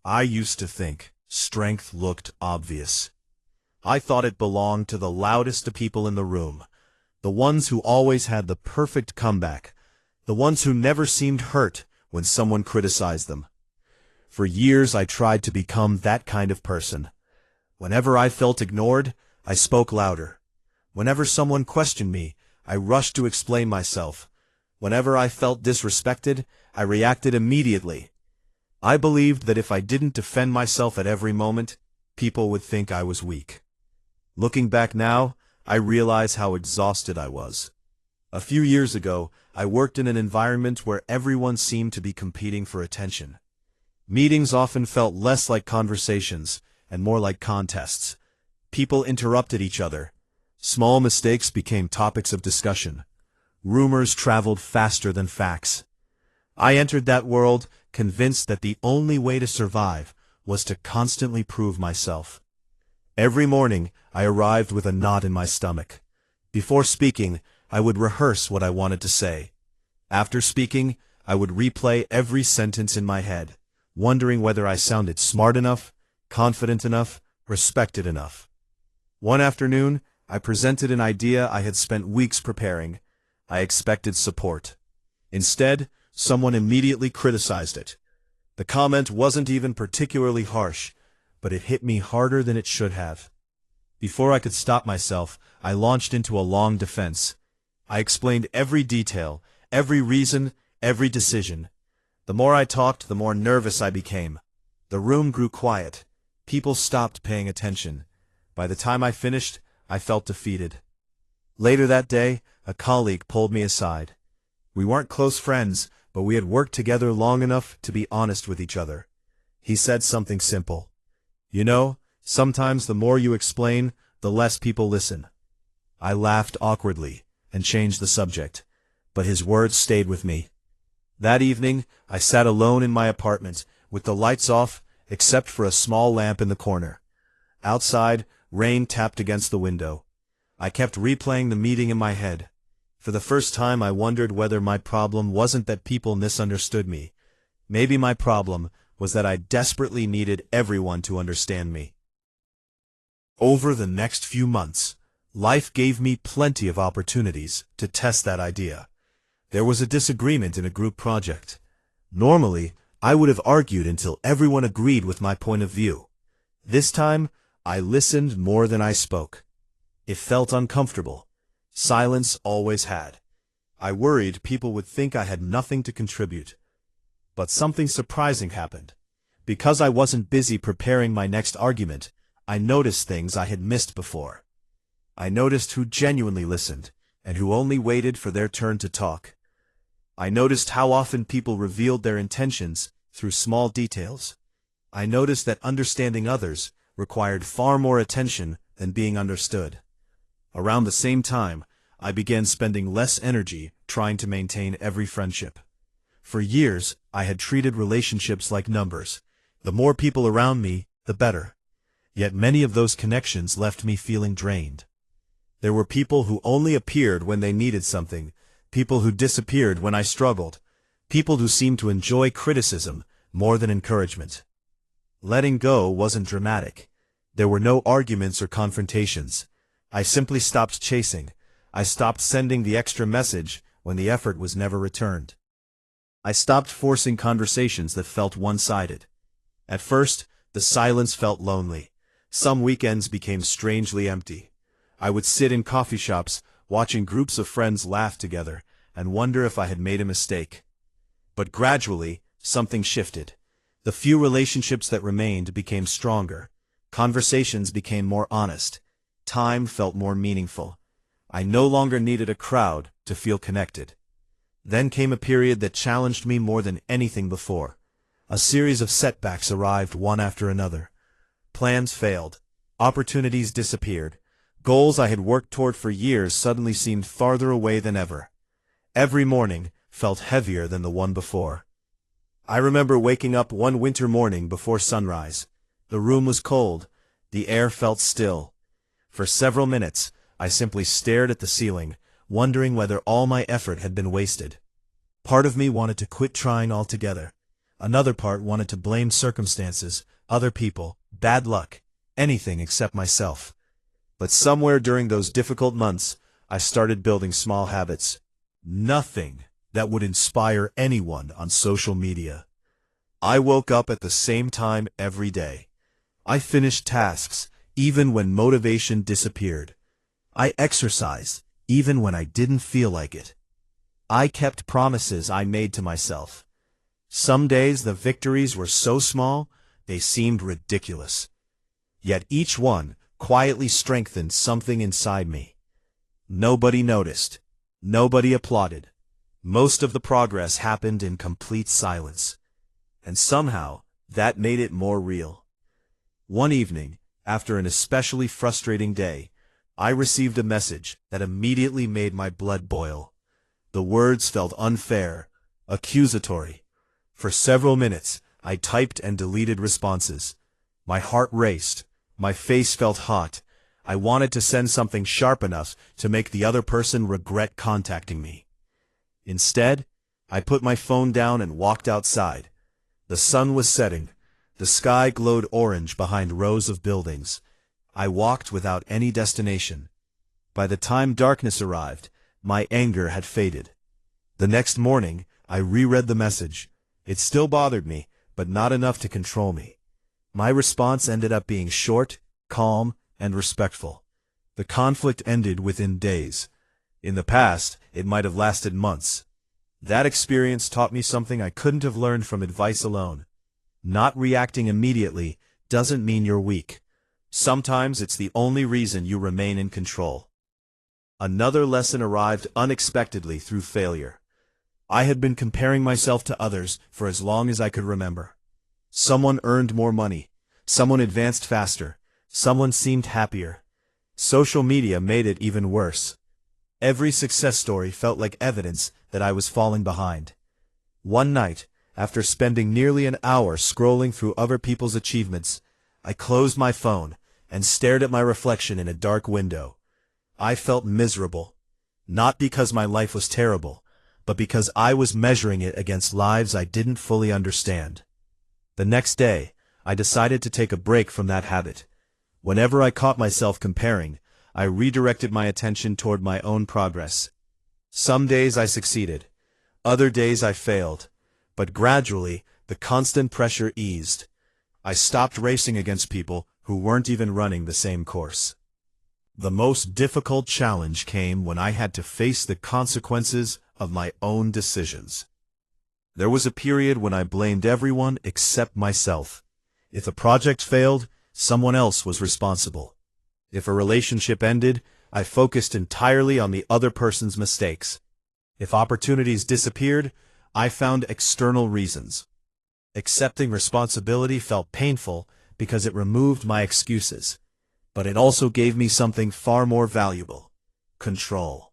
I used to think strength looked obvious. I thought it belonged to the loudest people in the room, the ones who always had the perfect comeback, the ones who never seemed hurt when someone criticized them. For years I tried to become that kind of person. Whenever I felt ignored, I spoke louder. Whenever someone questioned me, I rushed to explain myself. Whenever I felt disrespected, I reacted immediately. I believed that if I didn't defend myself at every moment, people would think I was weak. Looking back now, I realize how exhausted I was. A few years ago, I worked in an environment where everyone seemed to be competing for attention. Meetings often felt less like conversations and more like contests. People interrupted each other. Small mistakes became topics of discussion. Rumors traveled faster than facts. I entered that world convinced that the only way to survive was to constantly prove myself. Every morning, I arrived with a knot in my stomach. Before speaking, I would rehearse what I wanted to say. After speaking, I would replay every sentence in my head, wondering whether I sounded smart enough, confident enough, respected enough. One afternoon, I presented an idea I had spent weeks preparing. I expected support. Instead, someone immediately criticized it. The comment wasn't even particularly harsh, but it hit me harder than it should have. Before I could stop myself, I launched into a long defense. I explained every detail, every reason, every decision. The more I talked, the more nervous I became. The room grew quiet. People stopped paying attention. By the time I finished, I felt defeated. Later that day, a colleague pulled me aside. We weren't close friends, but we had worked together long enough to be honest with each other. He said something simple. You know, sometimes the more you explain, the less people listen. I laughed awkwardly and changed the subject, but his words stayed with me. That evening, I sat alone in my apartment, with the lights off, except for a small lamp in the corner. Outside, rain tapped against the window. I kept replaying the meeting in my head. For the first time, I wondered whether my problem wasn't that people misunderstood me. Maybe my problem was that I desperately needed everyone to understand me. Over the next few months, life gave me plenty of opportunities to test that idea. There was a disagreement in a group project. Normally, I would have argued until everyone agreed with my point of view. This time, I listened more than I spoke. It felt uncomfortable. Silence always had. I worried people would think I had nothing to contribute. But something surprising happened. Because I wasn't busy preparing my next argument, I noticed things I had missed before. I noticed who genuinely listened, and who only waited for their turn to talk. I noticed how often people revealed their intentions through small details. I noticed that understanding others required far more attention than being understood. Around the same time, I began spending less energy trying to maintain every friendship. For years, I had treated relationships like numbers. The more people around me, the better. Yet many of those connections left me feeling drained. There were people who only appeared when they needed something, people who disappeared when I struggled, people who seemed to enjoy criticism more than encouragement. Letting go wasn't dramatic. There were no arguments or confrontations. I simply stopped chasing. I stopped sending the extra message when the effort was never returned. I stopped forcing conversations that felt one-sided. At first, the silence felt lonely. Some weekends became strangely empty. I would sit in coffee shops, watching groups of friends laugh together, and wonder if I had made a mistake. But gradually, something shifted. The few relationships that remained became stronger. Conversations became more honest. Time felt more meaningful. I no longer needed a crowd to feel connected. Then came a period that challenged me more than anything before. A series of setbacks arrived one after another. Plans failed. Opportunities disappeared. Goals I had worked toward for years suddenly seemed farther away than ever. Every morning felt heavier than the one before. I remember waking up one winter morning before sunrise. The room was cold. The air felt still. For several minutes, I simply stared at the ceiling, wondering whether all my effort had been wasted. Part of me wanted to quit trying altogether. Another part wanted to blame circumstances, other people, bad luck, anything except myself. But somewhere during those difficult months, I started building small habits. Nothing that would inspire anyone on social media. I woke up at the same time every day. I finished tasks, even when motivation disappeared. I exercised, even when I didn't feel like it. I kept promises I made to myself. Some days the victories were so small, they seemed ridiculous. Yet each one quietly strengthened something inside me. Nobody noticed. Nobody applauded. Most of the progress happened in complete silence. And somehow, that made it more real. One evening, after an especially frustrating day, I received a message that immediately made my blood boil. The words felt unfair, accusatory. For several minutes, I typed and deleted responses. My heart raced. My face felt hot. I wanted to send something sharp enough to make the other person regret contacting me. Instead, I put my phone down and walked outside. The sun was setting. The sky glowed orange behind rows of buildings. I walked without any destination. By the time darkness arrived, my anger had faded. The next morning, I reread the message. It still bothered me, but not enough to control me. My response ended up being short, calm, and respectful. The conflict ended within days. In the past, it might have lasted months. That experience taught me something I couldn't have learned from advice alone. Not reacting immediately doesn't mean you're weak. Sometimes it's the only reason you remain in control. Another lesson arrived unexpectedly through failure. I had been comparing myself to others for as long as I could remember. Someone earned more money. Someone advanced faster. Someone seemed happier. Social media made it even worse. Every success story felt like evidence that I was falling behind. One night, after spending nearly an hour scrolling through other people's achievements, I closed my phone and stared at my reflection in a dark window. I felt miserable, not because my life was terrible, but because I was measuring it against lives I didn't fully understand. The next day, I decided to take a break from that habit. Whenever I caught myself comparing, I redirected my attention toward my own progress. Some days I succeeded, other days I failed, but gradually the constant pressure eased. I stopped racing against people who weren't even running the same course. The most difficult challenge came when I had to face the consequences of my own decisions. There was a period when I blamed everyone except myself. If a project failed, someone else was responsible. If a relationship ended, I focused entirely on the other person's mistakes. If opportunities disappeared, I found external reasons. Accepting responsibility felt painful because it removed my excuses. But it also gave me something far more valuable: control.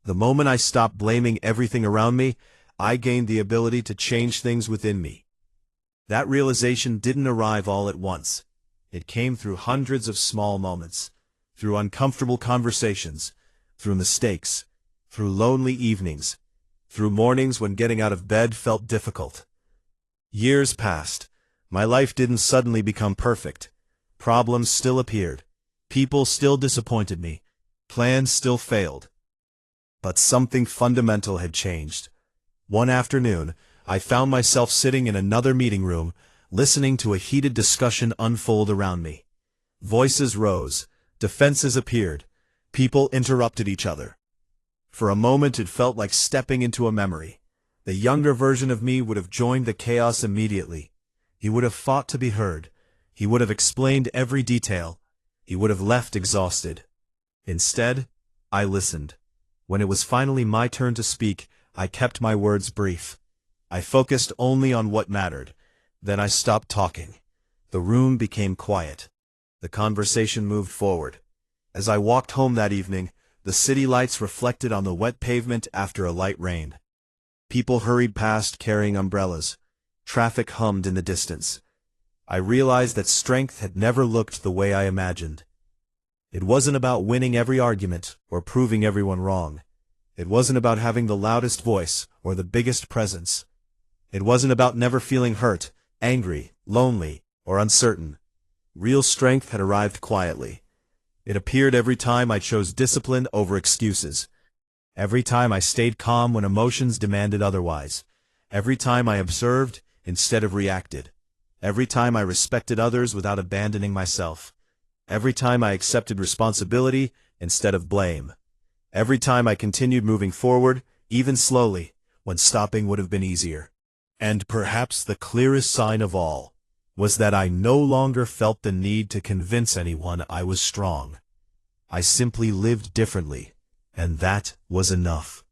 The moment I stopped blaming everything around me, I gained the ability to change things within me. That realization didn't arrive all at once. It came through hundreds of small moments, through uncomfortable conversations, through mistakes, through lonely evenings, through mornings when getting out of bed felt difficult. Years passed. My life didn't suddenly become perfect. Problems still appeared. People still disappointed me. Plans still failed. But something fundamental had changed. One afternoon, I found myself sitting in another meeting room, listening to a heated discussion unfold around me. Voices rose, defenses appeared, people interrupted each other. For a moment it felt like stepping into a memory. The younger version of me would have joined the chaos immediately. He would have fought to be heard. He would have explained every detail. He would have left exhausted. Instead, I listened. When it was finally my turn to speak, I kept my words brief. I focused only on what mattered. Then I stopped talking. The room became quiet. The conversation moved forward. As I walked home that evening, the city lights reflected on the wet pavement after a light rain. People hurried past carrying umbrellas. Traffic hummed in the distance. I realized that strength had never looked the way I imagined. It wasn't about winning every argument or proving everyone wrong. It wasn't about having the loudest voice or the biggest presence. It wasn't about never feeling hurt, angry, lonely, or uncertain. Real strength had arrived quietly. It appeared every time I chose discipline over excuses. Every time I stayed calm when emotions demanded otherwise. Every time I observed instead of reacted. Every time I respected others without abandoning myself. Every time I accepted responsibility instead of blame. Every time I continued moving forward, even slowly, when stopping would have been easier. And perhaps the clearest sign of all was that I no longer felt the need to convince anyone I was strong. I simply lived differently, and that was enough.